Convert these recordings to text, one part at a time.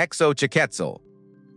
Xochiquetzal,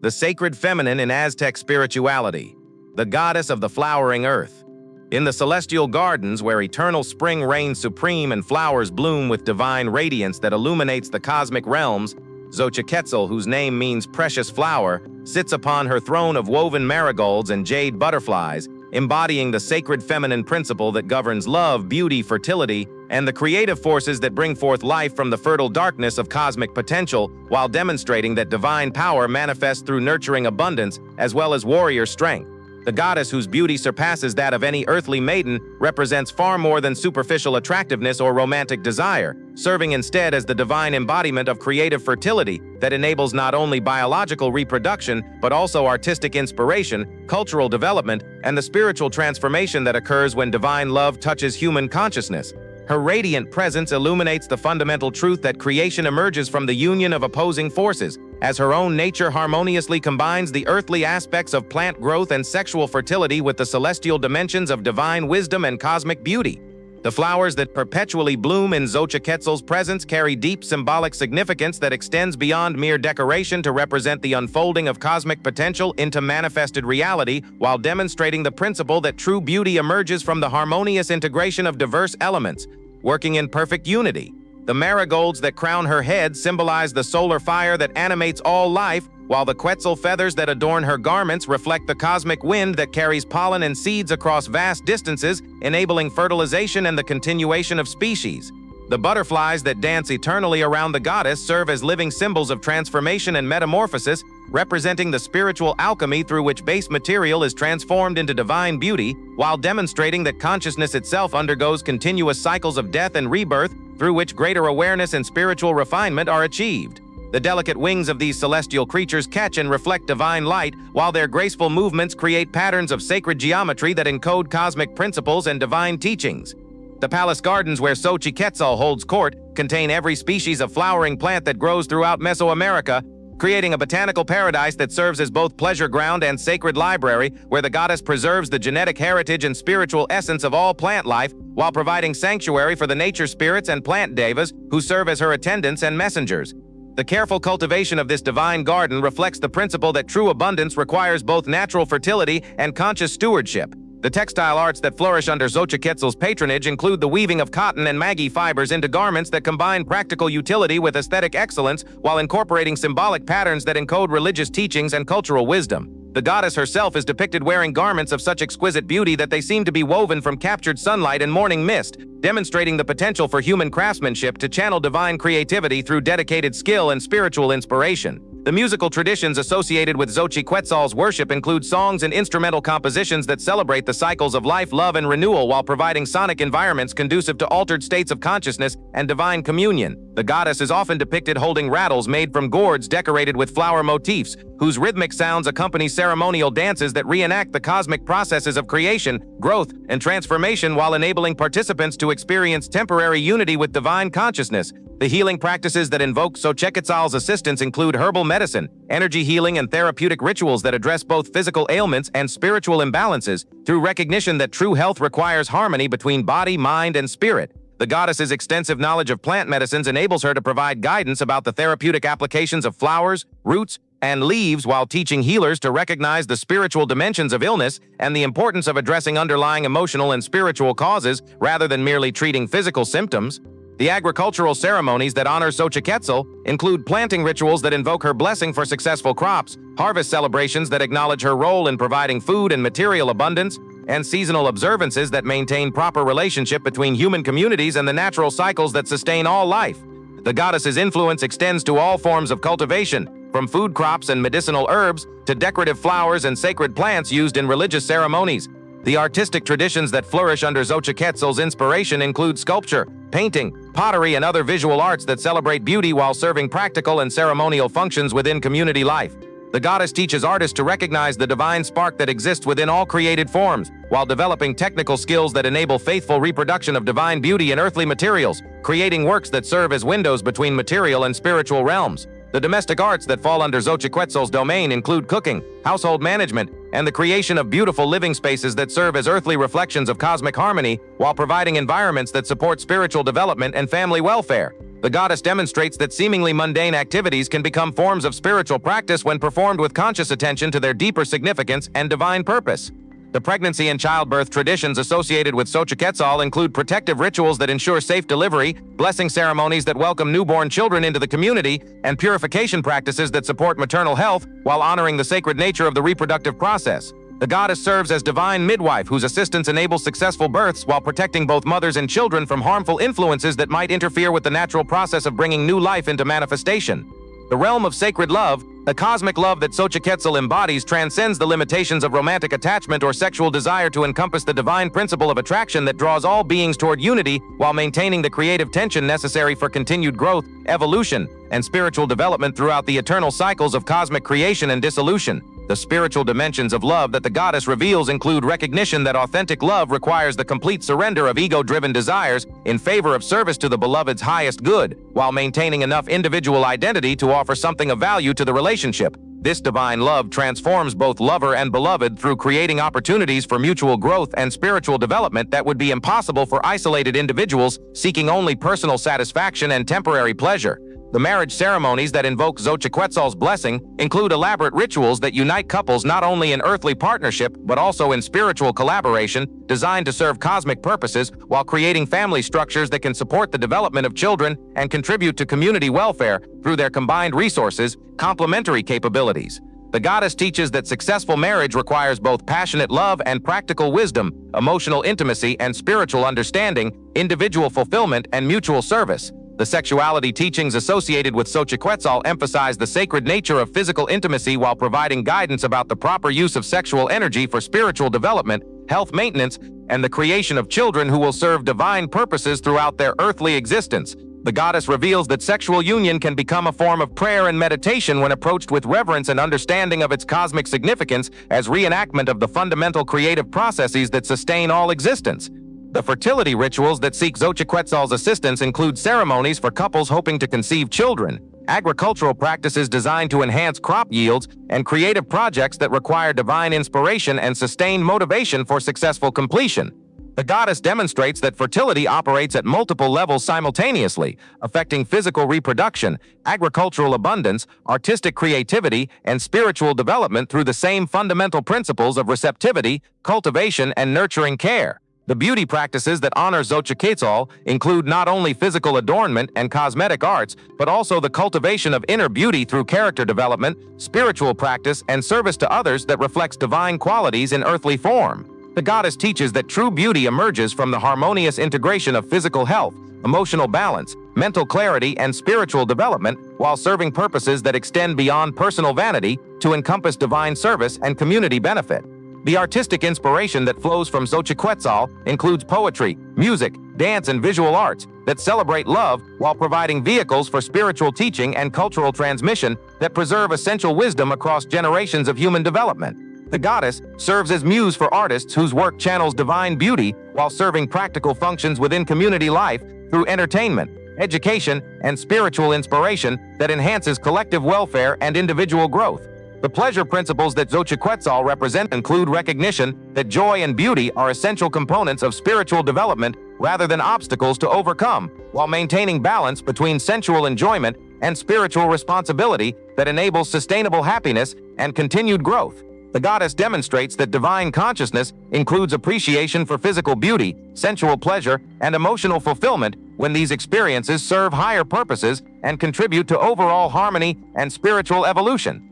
the sacred feminine in Aztec spirituality, the goddess of the flowering earth. In the celestial gardens where eternal spring reigns supreme and flowers bloom with divine radiance that illuminates the cosmic realms, Xochiquetzal, whose name means precious flower, sits upon her throne of woven marigolds and jade butterflies, embodying the sacred feminine principle that governs love, beauty, fertility, and the creative forces that bring forth life from the fertile darkness of cosmic potential, while demonstrating that divine power manifests through nurturing abundance as well as warrior strength. The goddess, whose beauty surpasses that of any earthly maiden, represents far more than superficial attractiveness or romantic desire, serving instead as the divine embodiment of creative fertility that enables not only biological reproduction but also artistic inspiration, cultural development, and the spiritual transformation that occurs when divine love touches human consciousness. Her radiant presence illuminates the fundamental truth that creation emerges from the union of opposing forces, as her own nature harmoniously combines the earthly aspects of plant growth and sexual fertility with the celestial dimensions of divine wisdom and cosmic beauty. The flowers that perpetually bloom in Xochiquetzal's presence carry deep symbolic significance that extends beyond mere decoration to represent the unfolding of cosmic potential into manifested reality, while demonstrating the principle that true beauty emerges from the harmonious integration of diverse elements, working in perfect unity. The marigolds that crown her head symbolize the solar fire that animates all life, while the quetzal feathers that adorn her garments reflect the cosmic wind that carries pollen and seeds across vast distances, enabling fertilization and the continuation of species. The butterflies that dance eternally around the goddess serve as living symbols of transformation and metamorphosis, representing the spiritual alchemy through which base material is transformed into divine beauty, while demonstrating that consciousness itself undergoes continuous cycles of death and rebirth, through which greater awareness and spiritual refinement are achieved. The delicate wings of these celestial creatures catch and reflect divine light, while their graceful movements create patterns of sacred geometry that encode cosmic principles and divine teachings. The palace gardens where Xochiquetzal holds court contain every species of flowering plant that grows throughout Mesoamerica, creating a botanical paradise that serves as both pleasure ground and sacred library, where the goddess preserves the genetic heritage and spiritual essence of all plant life, while providing sanctuary for the nature spirits and plant devas who serve as her attendants and messengers. The careful cultivation of this divine garden reflects the principle that true abundance requires both natural fertility and conscious stewardship. The textile arts that flourish under Xochiquetzal's patronage include the weaving of cotton and magi fibers into garments that combine practical utility with aesthetic excellence, while incorporating symbolic patterns that encode religious teachings and cultural wisdom. The goddess herself is depicted wearing garments of such exquisite beauty that they seem to be woven from captured sunlight and morning mist, demonstrating the potential for human craftsmanship to channel divine creativity through dedicated skill and spiritual inspiration. The musical traditions associated with Xochiquetzal's worship include songs and instrumental compositions that celebrate the cycles of life, love, and renewal, while providing sonic environments conducive to altered states of consciousness and divine communion. The goddess is often depicted holding rattles made from gourds decorated with flower motifs, whose rhythmic sounds accompany ceremonial dances that reenact the cosmic processes of creation, growth, and transformation, while enabling participants to experience temporary unity with divine consciousness. The healing practices that invoke Xochiquetzal's assistance include herbal medicine, energy healing, and therapeutic rituals that address both physical ailments and spiritual imbalances, through recognition that true health requires harmony between body, mind, and spirit. The goddess's extensive knowledge of plant medicines enables her to provide guidance about the therapeutic applications of flowers, roots, and leaves, while teaching healers to recognize the spiritual dimensions of illness and the importance of addressing underlying emotional and spiritual causes rather than merely treating physical symptoms. The agricultural ceremonies that honor Xochiquetzal include planting rituals that invoke her blessing for successful crops, harvest celebrations that acknowledge her role in providing food and material abundance, and seasonal observances that maintain proper relationship between human communities and the natural cycles that sustain all life. The goddess's influence extends to all forms of cultivation, from food crops and medicinal herbs to decorative flowers and sacred plants used in religious ceremonies. The artistic traditions that flourish under Xochiquetzal's inspiration include sculpture, painting, pottery, and other visual arts that celebrate beauty while serving practical and ceremonial functions within community life. The goddess teaches artists to recognize the divine spark that exists within all created forms, while developing technical skills that enable faithful reproduction of divine beauty in earthly materials, creating works that serve as windows between material and spiritual realms. The domestic arts that fall under Xochiquetzal's domain include cooking, household management, and the creation of beautiful living spaces that serve as earthly reflections of cosmic harmony, while providing environments that support spiritual development and family welfare. The goddess demonstrates that seemingly mundane activities can become forms of spiritual practice when performed with conscious attention to their deeper significance and divine purpose. The pregnancy and childbirth traditions associated with Xochiquetzal include protective rituals that ensure safe delivery, blessing ceremonies that welcome newborn children into the community, and purification practices that support maternal health while honoring the sacred nature of the reproductive process. The goddess serves as divine midwife whose assistance enables successful births while protecting both mothers and children from harmful influences that might interfere with the natural process of bringing new life into manifestation. The realm of sacred love, the cosmic love that Xochiquetzal embodies, transcends the limitations of romantic attachment or sexual desire to encompass the divine principle of attraction that draws all beings toward unity while maintaining the creative tension necessary for continued growth, evolution, and spiritual development throughout the eternal cycles of cosmic creation and dissolution. The spiritual dimensions of love that the goddess reveals include recognition that authentic love requires the complete surrender of ego-driven desires in favor of service to the beloved's highest good, while maintaining enough individual identity to offer something of value to the relationship. This divine love transforms both lover and beloved through creating opportunities for mutual growth and spiritual development that would be impossible for isolated individuals seeking only personal satisfaction and temporary pleasure. The marriage ceremonies that invoke Xochiquetzal's blessing include elaborate rituals that unite couples not only in earthly partnership but also in spiritual collaboration, designed to serve cosmic purposes while creating family structures that can support the development of children and contribute to community welfare through their combined resources, complementary capabilities. The goddess teaches that successful marriage requires both passionate love and practical wisdom, emotional intimacy and spiritual understanding, individual fulfillment and mutual service. The sexuality teachings associated with Xochiquetzal emphasize the sacred nature of physical intimacy while providing guidance about the proper use of sexual energy for spiritual development, health maintenance, and the creation of children who will serve divine purposes throughout their earthly existence. The goddess reveals that sexual union can become a form of prayer and meditation when approached with reverence and understanding of its cosmic significance as reenactment of the fundamental creative processes that sustain all existence. The fertility rituals that seek Xochiquetzal's assistance include ceremonies for couples hoping to conceive children, agricultural practices designed to enhance crop yields, and creative projects that require divine inspiration and sustained motivation for successful completion. The goddess demonstrates that fertility operates at multiple levels simultaneously, affecting physical reproduction, agricultural abundance, artistic creativity, and spiritual development through the same fundamental principles of receptivity, cultivation, and nurturing care. The beauty practices that honor Xochiquetzal include not only physical adornment and cosmetic arts, but also the cultivation of inner beauty through character development, spiritual practice, and service to others that reflects divine qualities in earthly form. The goddess teaches that true beauty emerges from the harmonious integration of physical health, emotional balance, mental clarity, and spiritual development, while serving purposes that extend beyond personal vanity to encompass divine service and community benefit. The artistic inspiration that flows from Xochiquetzal includes poetry, music, dance, and visual arts that celebrate love while providing vehicles for spiritual teaching and cultural transmission that preserve essential wisdom across generations of human development. The goddess serves as muse for artists whose work channels divine beauty while serving practical functions within community life through entertainment, education, and spiritual inspiration that enhances collective welfare and individual growth. The pleasure principles that Xochiquetzal represent include recognition that joy and beauty are essential components of spiritual development rather than obstacles to overcome, while maintaining balance between sensual enjoyment and spiritual responsibility that enables sustainable happiness and continued growth. The goddess demonstrates that divine consciousness includes appreciation for physical beauty, sensual pleasure, and emotional fulfillment when these experiences serve higher purposes and contribute to overall harmony and spiritual evolution.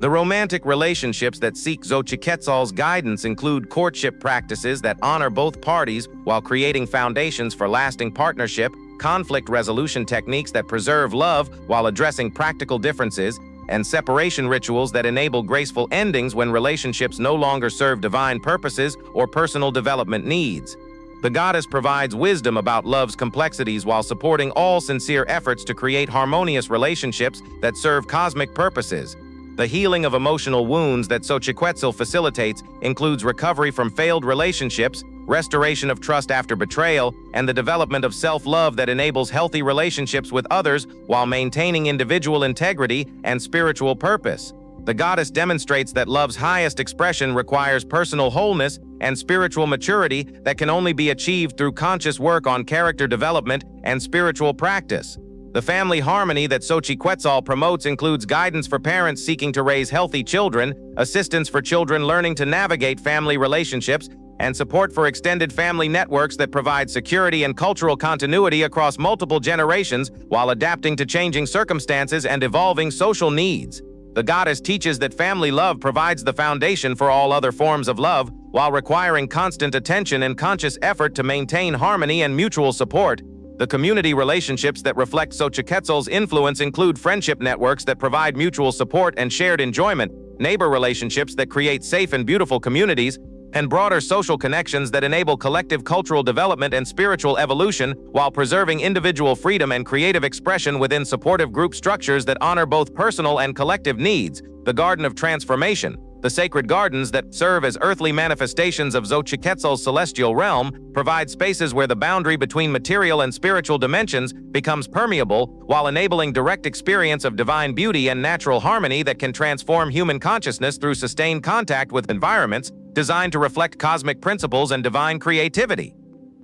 The romantic relationships that seek Xochiquetzal's guidance include courtship practices that honor both parties while creating foundations for lasting partnership, conflict resolution techniques that preserve love while addressing practical differences, and separation rituals that enable graceful endings when relationships no longer serve divine purposes or personal development needs. The goddess provides wisdom about love's complexities while supporting all sincere efforts to create harmonious relationships that serve cosmic purposes. The healing of emotional wounds that Xochiquetzal facilitates includes recovery from failed relationships, restoration of trust after betrayal, and the development of self-love that enables healthy relationships with others while maintaining individual integrity and spiritual purpose. The goddess demonstrates that love's highest expression requires personal wholeness and spiritual maturity that can only be achieved through conscious work on character development and spiritual practice. The family harmony that Xochiquetzal promotes includes guidance for parents seeking to raise healthy children, assistance for children learning to navigate family relationships, and support for extended family networks that provide security and cultural continuity across multiple generations while adapting to changing circumstances and evolving social needs. The goddess teaches that family love provides the foundation for all other forms of love, while requiring constant attention and conscious effort to maintain harmony and mutual support. The community relationships that reflect Xochiquetzal's influence include friendship networks that provide mutual support and shared enjoyment, neighbor relationships that create safe and beautiful communities, and broader social connections that enable collective cultural development and spiritual evolution while preserving individual freedom and creative expression within supportive group structures that honor both personal and collective needs. The Garden of Transformation, the sacred gardens that serve as earthly manifestations of Xochiquetzal's celestial realm, provide spaces where the boundary between material and spiritual dimensions becomes permeable while enabling direct experience of divine beauty and natural harmony that can transform human consciousness through sustained contact with environments designed to reflect cosmic principles and divine creativity.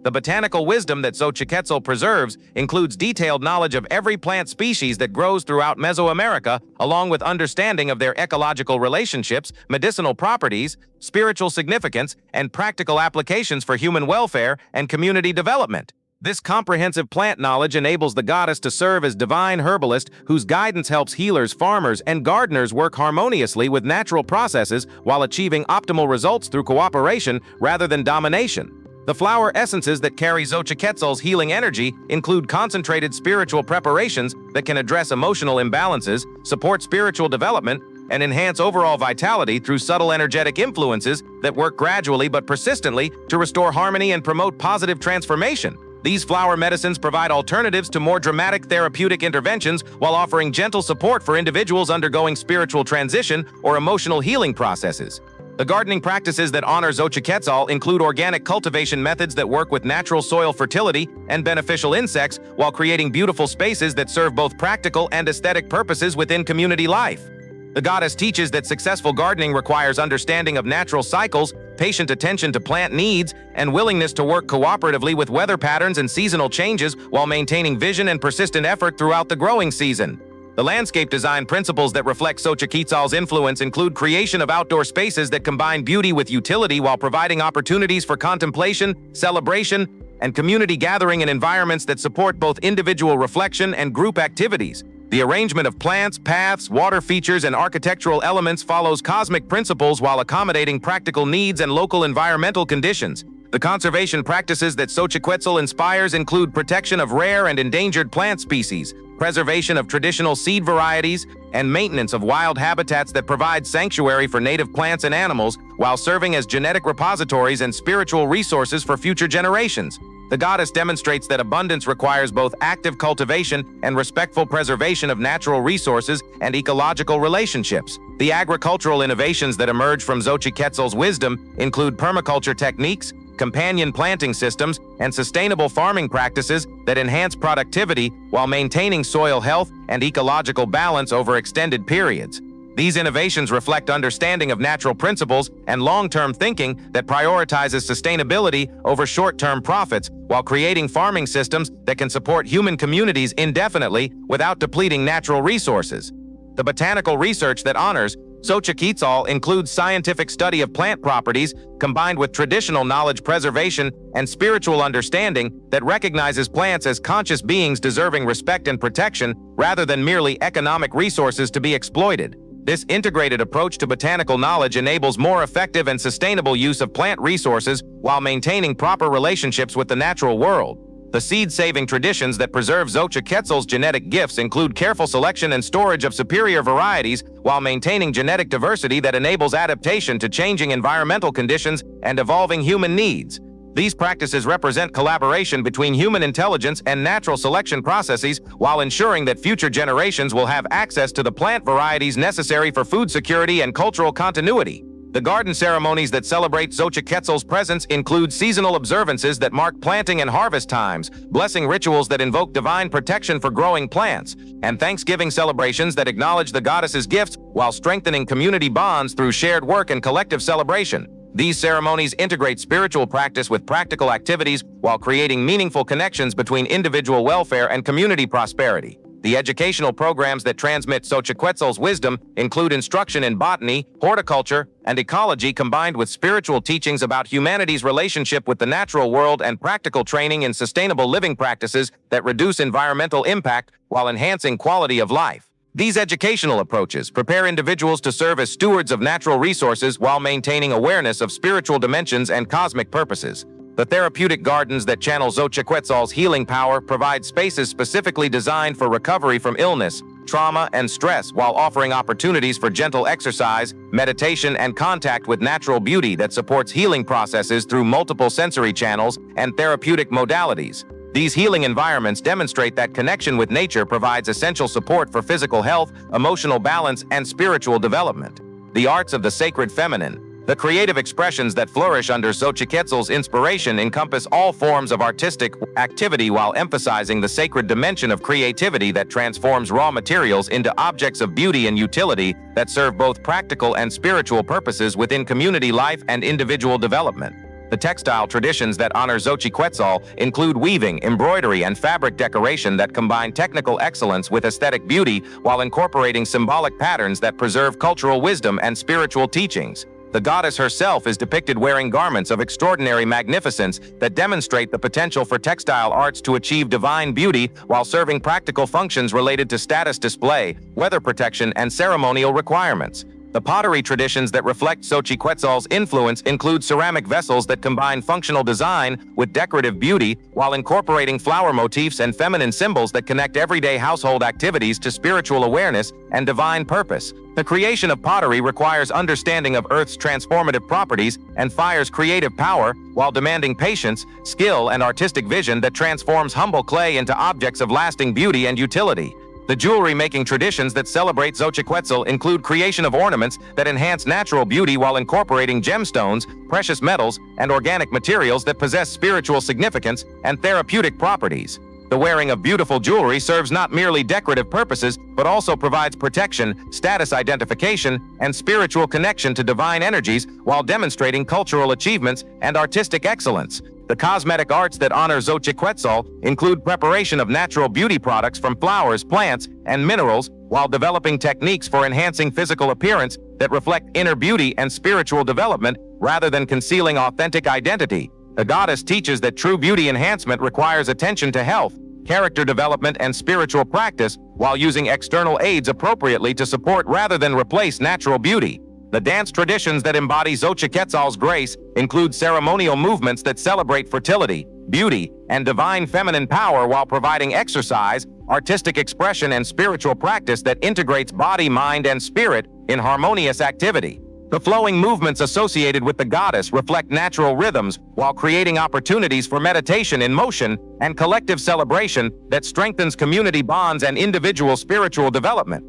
The botanical wisdom that Xochiquetzal preserves includes detailed knowledge of every plant species that grows throughout Mesoamerica, along with understanding of their ecological relationships, medicinal properties, spiritual significance, and practical applications for human welfare and community development. This comprehensive plant knowledge enables the goddess to serve as divine herbalist whose guidance helps healers, farmers, and gardeners work harmoniously with natural processes while achieving optimal results through cooperation rather than domination. The flower essences that carry Xochiquetzal's healing energy include concentrated spiritual preparations that can address emotional imbalances, support spiritual development, and enhance overall vitality through subtle energetic influences that work gradually but persistently to restore harmony and promote positive transformation. These flower medicines provide alternatives to more dramatic therapeutic interventions while offering gentle support for individuals undergoing spiritual transition or emotional healing processes. The gardening practices that honor Xochiquetzal include organic cultivation methods that work with natural soil fertility and beneficial insects while creating beautiful spaces that serve both practical and aesthetic purposes within community life. The goddess teaches that successful gardening requires understanding of natural cycles, patient attention to plant needs, and willingness to work cooperatively with weather patterns and seasonal changes while maintaining vision and persistent effort throughout the growing season. The landscape design principles that reflect Xochiquetzal's influence include creation of outdoor spaces that combine beauty with utility while providing opportunities for contemplation, celebration, and community gathering in environments that support both individual reflection and group activities. The arrangement of plants, paths, water features, and architectural elements follows cosmic principles while accommodating practical needs and local environmental conditions. The conservation practices that Xochiquetzal inspires include protection of rare and endangered plant species, preservation of traditional seed varieties, and maintenance of wild habitats that provide sanctuary for native plants and animals while serving as genetic repositories and spiritual resources for future generations. The goddess demonstrates that abundance requires both active cultivation and respectful preservation of natural resources and ecological relationships. The agricultural innovations that emerge from Xochiquetzal's wisdom include permaculture techniques, companion planting systems, and sustainable farming practices that enhance productivity while maintaining soil health and ecological balance over extended periods. These innovations reflect understanding of natural principles and long-term thinking that prioritizes sustainability over short-term profits while creating farming systems that can support human communities indefinitely without depleting natural resources. The botanical research that honors Xochiquetzal includes scientific study of plant properties combined with traditional knowledge preservation and spiritual understanding that recognizes plants as conscious beings deserving respect and protection rather than merely economic resources to be exploited. This integrated approach to botanical knowledge enables more effective and sustainable use of plant resources while maintaining proper relationships with the natural world. The seed-saving traditions that preserve Xochiquetzal's genetic gifts include careful selection and storage of superior varieties while maintaining genetic diversity that enables adaptation to changing environmental conditions and evolving human needs. These practices represent collaboration between human intelligence and natural selection processes while ensuring that future generations will have access to the plant varieties necessary for food security and cultural continuity. The garden ceremonies that celebrate Xochiquetzal's presence include seasonal observances that mark planting and harvest times, blessing rituals that invoke divine protection for growing plants, and Thanksgiving celebrations that acknowledge the goddess's gifts while strengthening community bonds through shared work and collective celebration. These ceremonies integrate spiritual practice with practical activities while creating meaningful connections between individual welfare and community prosperity. The educational programs that transmit Xochiquetzal's wisdom include instruction in botany, horticulture, and ecology combined with spiritual teachings about humanity's relationship with the natural world and practical training in sustainable living practices that reduce environmental impact while enhancing quality of life. These educational approaches prepare individuals to serve as stewards of natural resources while maintaining awareness of spiritual dimensions and cosmic purposes. The therapeutic gardens that channel Xochiquetzal's healing power provide spaces specifically designed for recovery from illness, trauma, and stress while offering opportunities for gentle exercise, meditation, and contact with natural beauty that supports healing processes through multiple sensory channels and therapeutic modalities. These healing environments demonstrate that connection with nature provides essential support for physical health, emotional balance, and spiritual development. The arts of the sacred feminine. The creative expressions that flourish under Xochiquetzal's inspiration encompass all forms of artistic activity while emphasizing the sacred dimension of creativity that transforms raw materials into objects of beauty and utility that serve both practical and spiritual purposes within community life and individual development. The textile traditions that honor Xochiquetzal include weaving, embroidery, and fabric decoration that combine technical excellence with aesthetic beauty while incorporating symbolic patterns that preserve cultural wisdom and spiritual teachings. The goddess herself is depicted wearing garments of extraordinary magnificence that demonstrate the potential for textile arts to achieve divine beauty while serving practical functions related to status display, weather protection, and ceremonial requirements. The pottery traditions that reflect Xochiquetzal's influence include ceramic vessels that combine functional design with decorative beauty while incorporating flower motifs and feminine symbols that connect everyday household activities to spiritual awareness and divine purpose. The creation of pottery requires understanding of Earth's transformative properties and fire's creative power while demanding patience, skill, and artistic vision that transforms humble clay into objects of lasting beauty and utility. The jewelry-making traditions that celebrate Xochiquetzal include creation of ornaments that enhance natural beauty while incorporating gemstones, precious metals, and organic materials that possess spiritual significance and therapeutic properties. The wearing of beautiful jewelry serves not merely decorative purposes, but also provides protection, status identification, and spiritual connection to divine energies while demonstrating cultural achievements and artistic excellence. The cosmetic arts that honor Xochiquetzal include preparation of natural beauty products from flowers, plants, and minerals, while developing techniques for enhancing physical appearance that reflect inner beauty and spiritual development rather than concealing authentic identity. The goddess teaches that true beauty enhancement requires attention to health, character development, and spiritual practice, while using external aids appropriately to support rather than replace natural beauty. The dance traditions that embody Xochiquetzal's grace include ceremonial movements that celebrate fertility, beauty, and divine feminine power while providing exercise, artistic expression, and spiritual practice that integrates body, mind, and spirit in harmonious activity. The flowing movements associated with the goddess reflect natural rhythms while creating opportunities for meditation in motion and collective celebration that strengthens community bonds and individual spiritual development.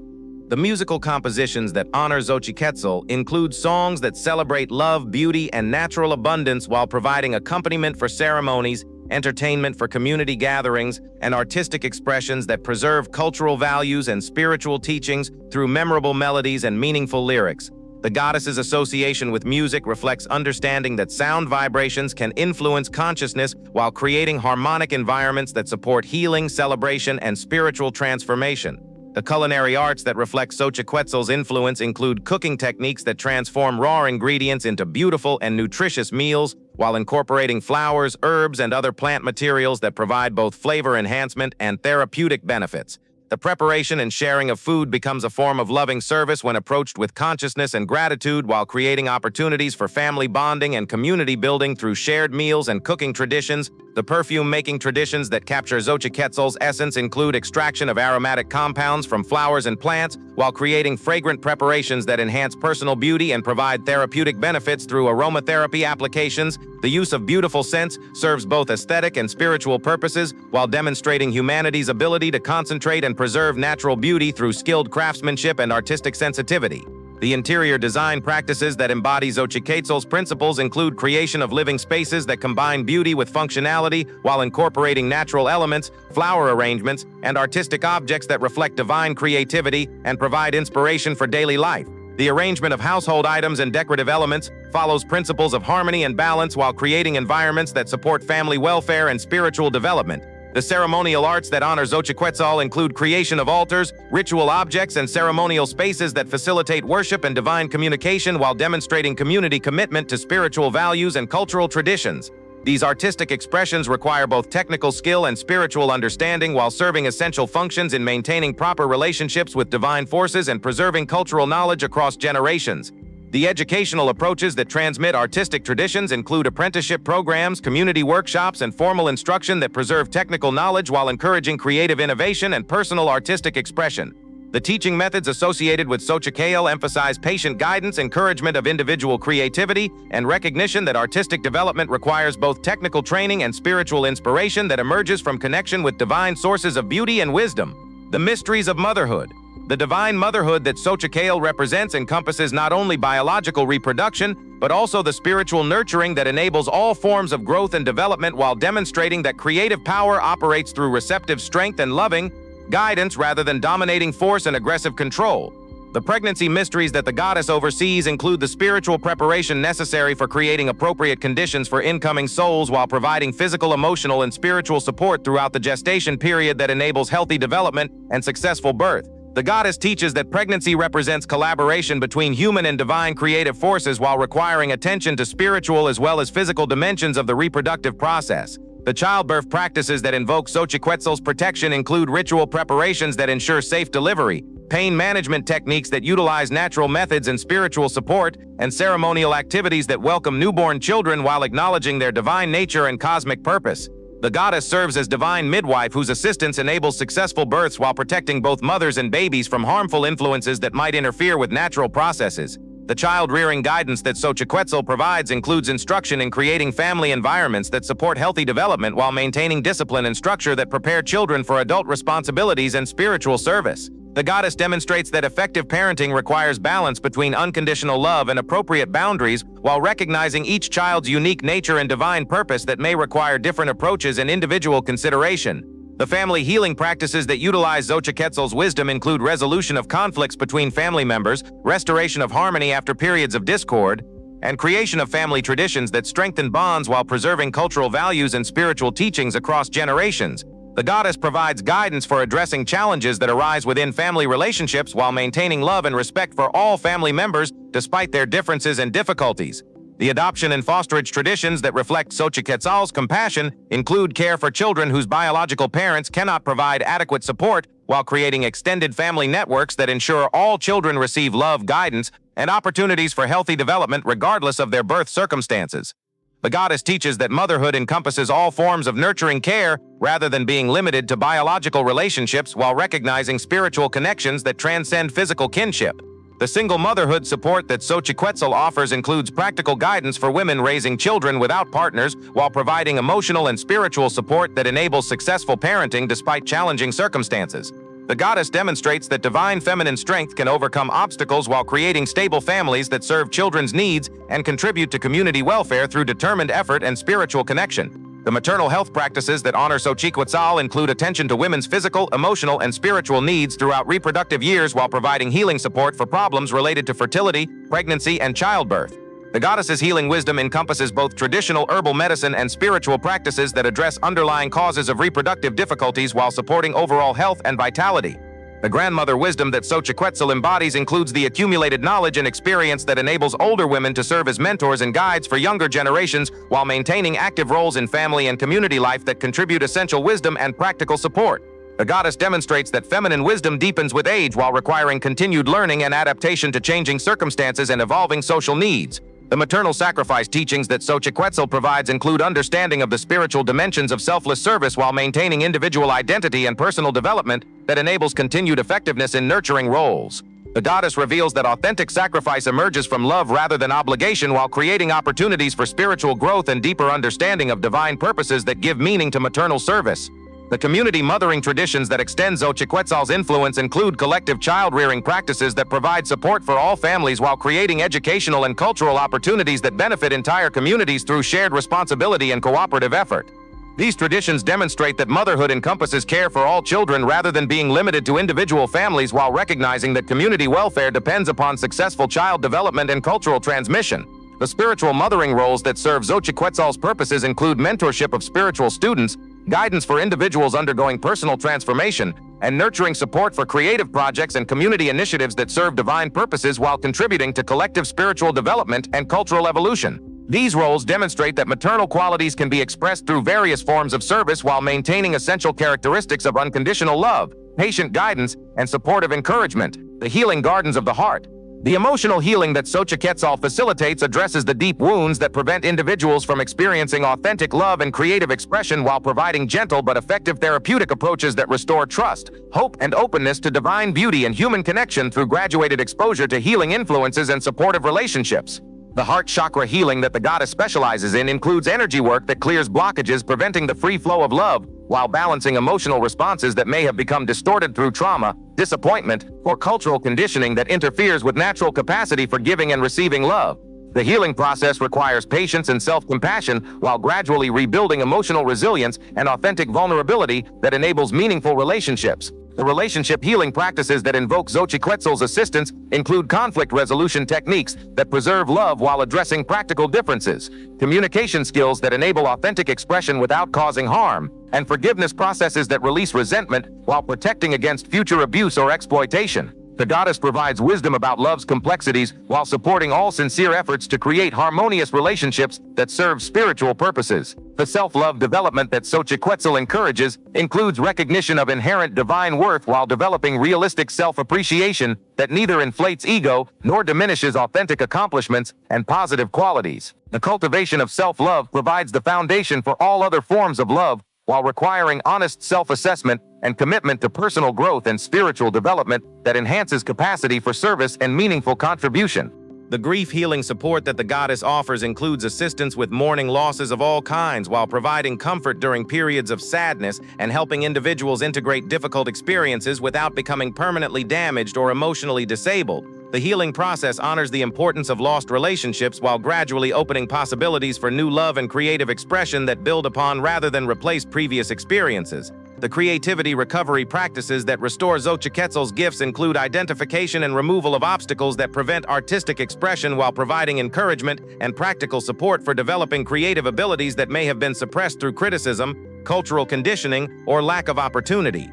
The musical compositions that honor Xochiquetzal include songs that celebrate love, beauty, and natural abundance while providing accompaniment for ceremonies, entertainment for community gatherings, and artistic expressions that preserve cultural values and spiritual teachings through memorable melodies and meaningful lyrics. The goddess's association with music reflects understanding that sound vibrations can influence consciousness while creating harmonic environments that support healing, celebration, and spiritual transformation. The culinary arts that reflect Xochiquetzal's influence include cooking techniques that transform raw ingredients into beautiful and nutritious meals, while incorporating flowers, herbs, and other plant materials that provide both flavor enhancement and therapeutic benefits. The preparation and sharing of food becomes a form of loving service when approached with consciousness and gratitude, while creating opportunities for family bonding and community building through shared meals and cooking traditions. The perfume-making traditions that capture Xochiquetzal's essence include extraction of aromatic compounds from flowers and plants, while creating fragrant preparations that enhance personal beauty and provide therapeutic benefits through aromatherapy applications. The use of beautiful scents serves both aesthetic and spiritual purposes, while demonstrating humanity's ability to concentrate and preserve natural beauty through skilled craftsmanship and artistic sensitivity. The interior design practices that embody Xochiquetzal's principles include creation of living spaces that combine beauty with functionality while incorporating natural elements, flower arrangements, and artistic objects that reflect divine creativity and provide inspiration for daily life. The arrangement of household items and decorative elements follows principles of harmony and balance while creating environments that support family welfare and spiritual development. The ceremonial arts that honor Xochiquetzal include creation of altars, ritual objects, and ceremonial spaces that facilitate worship and divine communication while demonstrating community commitment to spiritual values and cultural traditions. These artistic expressions require both technical skill and spiritual understanding while serving essential functions in maintaining proper relationships with divine forces and preserving cultural knowledge across generations. The educational approaches that transmit artistic traditions include apprenticeship programs, community workshops, and formal instruction that preserve technical knowledge while encouraging creative innovation and personal artistic expression. The teaching methods associated with Xochiquetzal emphasize patient guidance, encouragement of individual creativity, and recognition that artistic development requires both technical training and spiritual inspiration that emerges from connection with divine sources of beauty and wisdom. The mysteries of motherhood. The divine motherhood that Xochiquetzal represents encompasses not only biological reproduction, but also the spiritual nurturing that enables all forms of growth and development while demonstrating that creative power operates through receptive strength and loving guidance rather than dominating force and aggressive control. The pregnancy mysteries that the goddess oversees include the spiritual preparation necessary for creating appropriate conditions for incoming souls while providing physical, emotional, and spiritual support throughout the gestation period that enables healthy development and successful birth. The goddess teaches that pregnancy represents collaboration between human and divine creative forces while requiring attention to spiritual as well as physical dimensions of the reproductive process. The childbirth practices that invoke Xochiquetzal's protection include ritual preparations that ensure safe delivery, pain management techniques that utilize natural methods and spiritual support, and ceremonial activities that welcome newborn children while acknowledging their divine nature and cosmic purpose. The goddess serves as divine midwife whose assistance enables successful births while protecting both mothers and babies from harmful influences that might interfere with natural processes. The child-rearing guidance that Xochiquetzal provides includes instruction in creating family environments that support healthy development while maintaining discipline and structure that prepare children for adult responsibilities and spiritual service. The goddess demonstrates that effective parenting requires balance between unconditional love and appropriate boundaries while recognizing each child's unique nature and divine purpose that may require different approaches and individual consideration. The family healing practices that utilize Xochiquetzal's wisdom include resolution of conflicts between family members, restoration of harmony after periods of discord, and creation of family traditions that strengthen bonds while preserving cultural values and spiritual teachings across generations. The goddess provides guidance for addressing challenges that arise within family relationships while maintaining love and respect for all family members despite their differences and difficulties. The adoption and fosterage traditions that reflect Xochiquetzal's compassion include care for children whose biological parents cannot provide adequate support while creating extended family networks that ensure all children receive love, guidance, and opportunities for healthy development regardless of their birth circumstances. The goddess teaches that motherhood encompasses all forms of nurturing care rather than being limited to biological relationships while recognizing spiritual connections that transcend physical kinship. The single motherhood support that Xochiquetzal offers includes practical guidance for women raising children without partners while providing emotional and spiritual support that enables successful parenting despite challenging circumstances. The goddess demonstrates that divine feminine strength can overcome obstacles while creating stable families that serve children's needs and contribute to community welfare through determined effort and spiritual connection. The maternal health practices that honor Xochiquetzal include attention to women's physical, emotional, and spiritual needs throughout reproductive years while providing healing support for problems related to fertility, pregnancy, and childbirth. The goddess's healing wisdom encompasses both traditional herbal medicine and spiritual practices that address underlying causes of reproductive difficulties while supporting overall health and vitality. The grandmother wisdom that Xochiquetzal embodies includes the accumulated knowledge and experience that enables older women to serve as mentors and guides for younger generations while maintaining active roles in family and community life that contribute essential wisdom and practical support. The goddess demonstrates that feminine wisdom deepens with age while requiring continued learning and adaptation to changing circumstances and evolving social needs. The maternal sacrifice teachings that Xochiquetzal provides include understanding of the spiritual dimensions of selfless service while maintaining individual identity and personal development that enables continued effectiveness in nurturing roles. The goddess reveals that authentic sacrifice emerges from love rather than obligation while creating opportunities for spiritual growth and deeper understanding of divine purposes that give meaning to maternal service. The community mothering traditions that extend Xochiquetzal's influence include collective child-rearing practices that provide support for all families while creating educational and cultural opportunities that benefit entire communities through shared responsibility and cooperative effort. These traditions demonstrate that motherhood encompasses care for all children rather than being limited to individual families, while recognizing that community welfare depends upon successful child development and cultural transmission. The spiritual mothering roles that serve Xochiquetzal's purposes include mentorship of spiritual students, guidance for individuals undergoing personal transformation, and nurturing support for creative projects and community initiatives that serve divine purposes while contributing to collective spiritual development and cultural evolution. These roles demonstrate that maternal qualities can be expressed through various forms of service while maintaining essential characteristics of unconditional love, patient guidance, and supportive encouragement. The healing gardens of the heart. The emotional healing that Xochiquetzal facilitates addresses the deep wounds that prevent individuals from experiencing authentic love and creative expression, while providing gentle but effective therapeutic approaches that restore trust, hope, and openness to divine beauty and human connection through graduated exposure to healing influences and supportive relationships. The heart chakra healing that the goddess specializes in includes energy work that clears blockages, preventing the free flow of love, while balancing emotional responses that may have become distorted through trauma, disappointment, or cultural conditioning that interferes with natural capacity for giving and receiving love. The healing process requires patience and self-compassion while gradually rebuilding emotional resilience and authentic vulnerability that enables meaningful relationships. The relationship healing practices that invoke Xochiquetzal's assistance include conflict resolution techniques that preserve love while addressing practical differences, communication skills that enable authentic expression without causing harm, and forgiveness processes that release resentment while protecting against future abuse or exploitation. The goddess provides wisdom about love's complexities while supporting all sincere efforts to create harmonious relationships that serve spiritual purposes. The self-love development that Xochiquetzal encourages includes recognition of inherent divine worth while developing realistic self-appreciation that neither inflates ego nor diminishes authentic accomplishments and positive qualities. The cultivation of self-love provides the foundation for all other forms of love, while requiring honest self-assessment and commitment to personal growth and spiritual development that enhances capacity for service and meaningful contribution. The grief healing support that the goddess offers includes assistance with mourning losses of all kinds while providing comfort during periods of sadness and helping individuals integrate difficult experiences without becoming permanently damaged or emotionally disabled. The healing process honors the importance of lost relationships while gradually opening possibilities for new love and creative expression that build upon rather than replace previous experiences. The creativity recovery practices that restore Xochiquetzal's gifts include identification and removal of obstacles that prevent artistic expression while providing encouragement and practical support for developing creative abilities that may have been suppressed through criticism, cultural conditioning, or lack of opportunity.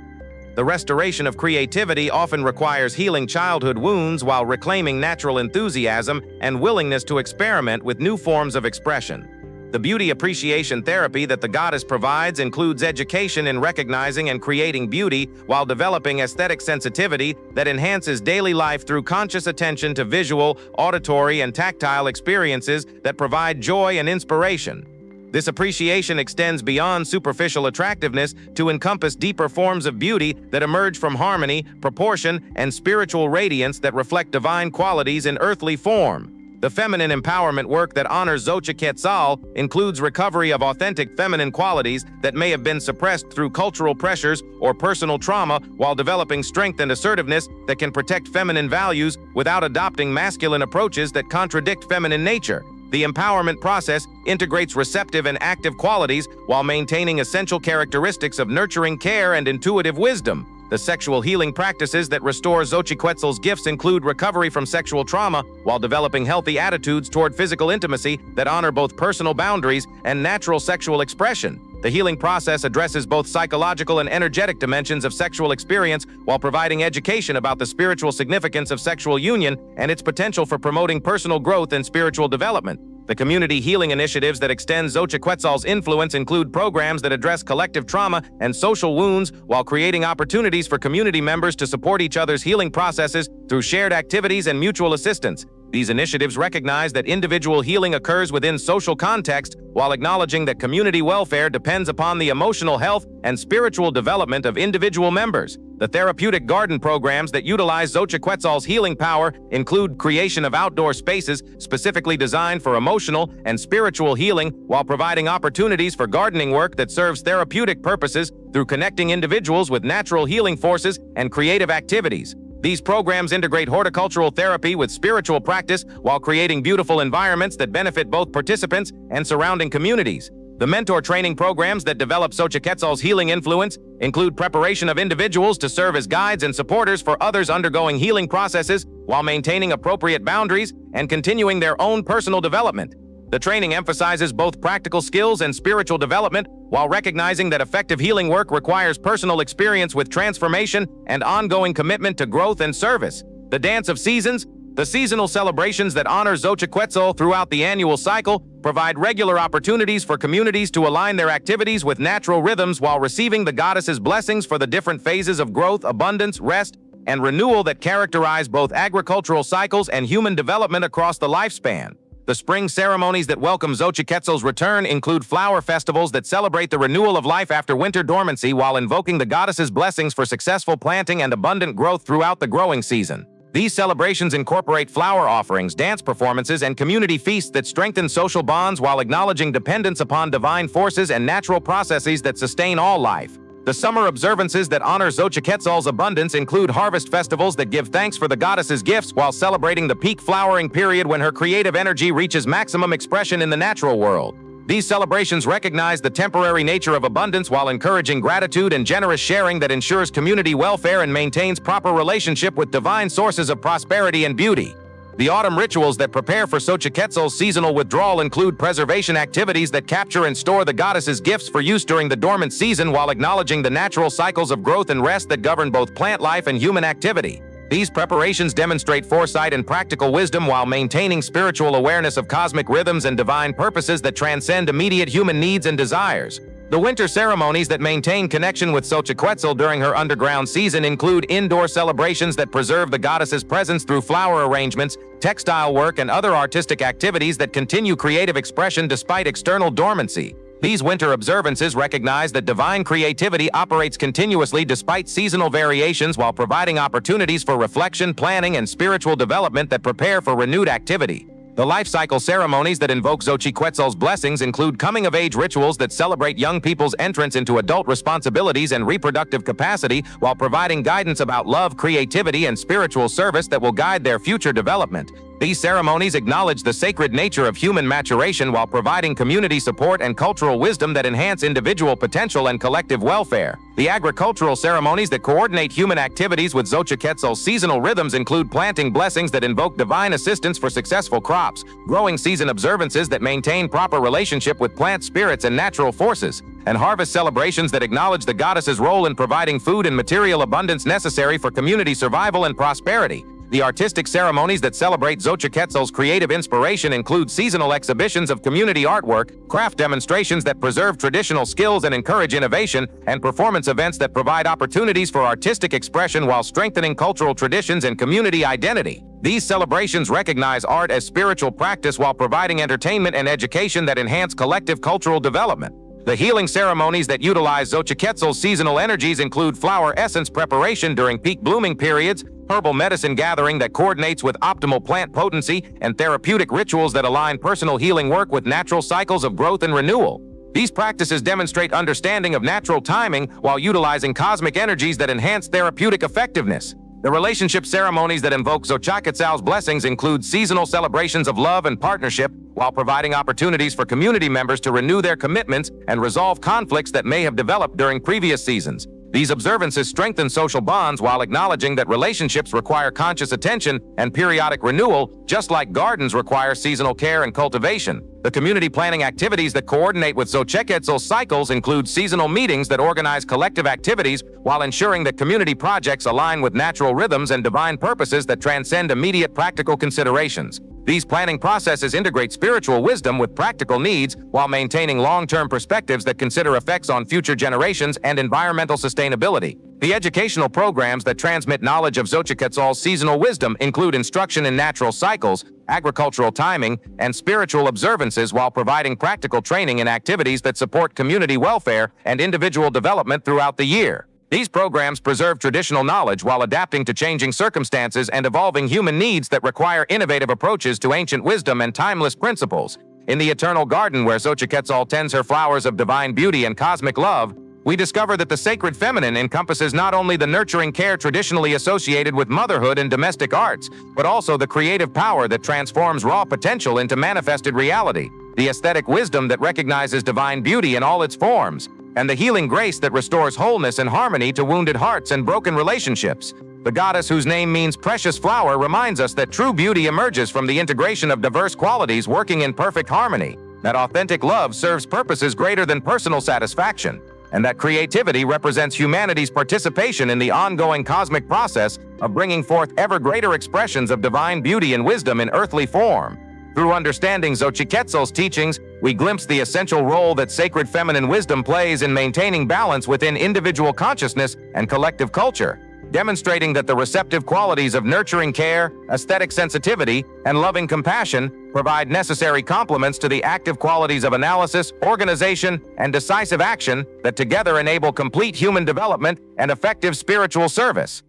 The restoration of creativity often requires healing childhood wounds while reclaiming natural enthusiasm and willingness to experiment with new forms of expression. The beauty appreciation therapy that the goddess provides includes education in recognizing and creating beauty while developing aesthetic sensitivity that enhances daily life through conscious attention to visual, auditory, and tactile experiences that provide joy and inspiration. This appreciation extends beyond superficial attractiveness to encompass deeper forms of beauty that emerge from harmony, proportion, and spiritual radiance that reflect divine qualities in earthly form. The feminine empowerment work that honors Xochiquetzal includes recovery of authentic feminine qualities that may have been suppressed through cultural pressures or personal trauma while developing strength and assertiveness that can protect feminine values without adopting masculine approaches that contradict feminine nature. The empowerment process integrates receptive and active qualities while maintaining essential characteristics of nurturing care and intuitive wisdom. The sexual healing practices that restore Xochiquetzal's gifts include recovery from sexual trauma while developing healthy attitudes toward physical intimacy that honor both personal boundaries and natural sexual expression. The healing process addresses both psychological and energetic dimensions of sexual experience while providing education about the spiritual significance of sexual union and its potential for promoting personal growth and spiritual development. The community healing initiatives that extend Xochiquetzal's influence include programs that address collective trauma and social wounds while creating opportunities for community members to support each other's healing processes through shared activities and mutual assistance. These initiatives recognize that individual healing occurs within social context while acknowledging that community welfare depends upon the emotional health and spiritual development of individual members. The therapeutic garden programs that utilize Xochiquetzal's healing power include creation of outdoor spaces specifically designed for emotional and spiritual healing while providing opportunities for gardening work that serves therapeutic purposes through connecting individuals with natural healing forces and creative activities. These programs integrate horticultural therapy with spiritual practice while creating beautiful environments that benefit both participants and surrounding communities. The mentor training programs that develop Xochiquetzal's healing influence include preparation of individuals to serve as guides and supporters for others undergoing healing processes while maintaining appropriate boundaries and continuing their own personal development. The training emphasizes both practical skills and spiritual development while recognizing that effective healing work requires personal experience with transformation and ongoing commitment to growth and service. The Dance of Seasons, the seasonal celebrations that honor Xochiquetzal throughout the annual cycle, provide regular opportunities for communities to align their activities with natural rhythms while receiving the goddess's blessings for the different phases of growth, abundance, rest, and renewal that characterize both agricultural cycles and human development across the lifespan. The spring ceremonies that welcome Xochiquetzal's return include flower festivals that celebrate the renewal of life after winter dormancy while invoking the goddess's blessings for successful planting and abundant growth throughout the growing season. These celebrations incorporate flower offerings, dance performances, and community feasts that strengthen social bonds while acknowledging dependence upon divine forces and natural processes that sustain all life. The summer observances that honor Xochiquetzal's abundance include harvest festivals that give thanks for the goddess's gifts while celebrating the peak flowering period when her creative energy reaches maximum expression in the natural world. These celebrations recognize the temporary nature of abundance while encouraging gratitude and generous sharing that ensures community welfare and maintains proper relationship with divine sources of prosperity and beauty. The autumn rituals that prepare for Xochiquetzal's seasonal withdrawal include preservation activities that capture and store the goddess's gifts for use during the dormant season while acknowledging the natural cycles of growth and rest that govern both plant life and human activity. These preparations demonstrate foresight and practical wisdom while maintaining spiritual awareness of cosmic rhythms and divine purposes that transcend immediate human needs and desires. The winter ceremonies that maintain connection with Xochiquetzal during her underground season include indoor celebrations that preserve the goddess's presence through flower arrangements, textile work, and other artistic activities that continue creative expression despite external dormancy. These winter observances recognize that divine creativity operates continuously despite seasonal variations while providing opportunities for reflection, planning, and spiritual development that prepare for renewed activity. The life cycle ceremonies that invoke Xochiquetzal's blessings include coming-of-age rituals that celebrate young people's entrance into adult responsibilities and reproductive capacity while providing guidance about love, creativity, and spiritual service that will guide their future development. These ceremonies acknowledge the sacred nature of human maturation while providing community support and cultural wisdom that enhance individual potential and collective welfare. The agricultural ceremonies that coordinate human activities with Xochiquetzal's seasonal rhythms include planting blessings that invoke divine assistance for successful crops, growing season observances that maintain proper relationship with plant spirits and natural forces, and harvest celebrations that acknowledge the goddess's role in providing food and material abundance necessary for community survival and prosperity. The artistic ceremonies that celebrate Xochiquetzal's creative inspiration include seasonal exhibitions of community artwork, craft demonstrations that preserve traditional skills and encourage innovation, and performance events that provide opportunities for artistic expression while strengthening cultural traditions and community identity. These celebrations recognize art as spiritual practice while providing entertainment and education that enhance collective cultural development. The healing ceremonies that utilize Xochiquetzal's seasonal energies include flower essence preparation during peak blooming periods, herbal medicine gathering that coordinates with optimal plant potency, and therapeutic rituals that align personal healing work with natural cycles of growth and renewal. These practices demonstrate understanding of natural timing while utilizing cosmic energies that enhance therapeutic effectiveness. The relationship ceremonies that invoke Xochiquetzal's blessings include seasonal celebrations of love and partnership, while providing opportunities for community members to renew their commitments and resolve conflicts that may have developed during previous seasons. These observances strengthen social bonds while acknowledging that relationships require conscious attention and periodic renewal, just like gardens require seasonal care and cultivation. The community planning activities that coordinate with Xochiquetzal's cycles include seasonal meetings that organize collective activities while ensuring that community projects align with natural rhythms and divine purposes that transcend immediate practical considerations. These planning processes integrate spiritual wisdom with practical needs while maintaining long-term perspectives that consider effects on future generations and environmental sustainability. The educational programs that transmit knowledge of Xochiquetzal's seasonal wisdom include instruction in natural cycles, agricultural timing, and spiritual observances while providing practical training in activities that support community welfare and individual development throughout the year. These programs preserve traditional knowledge while adapting to changing circumstances and evolving human needs that require innovative approaches to ancient wisdom and timeless principles. In the eternal garden where Xochiquetzal tends her flowers of divine beauty and cosmic love, we discover that the sacred feminine encompasses not only the nurturing care traditionally associated with motherhood and domestic arts, but also the creative power that transforms raw potential into manifested reality. the aesthetic wisdom that recognizes divine beauty in all its forms, and the healing grace that restores wholeness and harmony to wounded hearts and broken relationships. The goddess, whose name means precious flower, reminds us that true beauty emerges from the integration of diverse qualities working in perfect harmony, that authentic love serves purposes greater than personal satisfaction, and that creativity represents humanity's participation in the ongoing cosmic process of bringing forth ever greater expressions of divine beauty and wisdom in earthly form. Through understanding Xochiquetzal's teachings, we glimpse the essential role that sacred feminine wisdom plays in maintaining balance within individual consciousness and collective culture, demonstrating that the receptive qualities of nurturing care, aesthetic sensitivity, and loving compassion provide necessary complements to the active qualities of analysis, organization, and decisive action that together enable complete human development and effective spiritual service.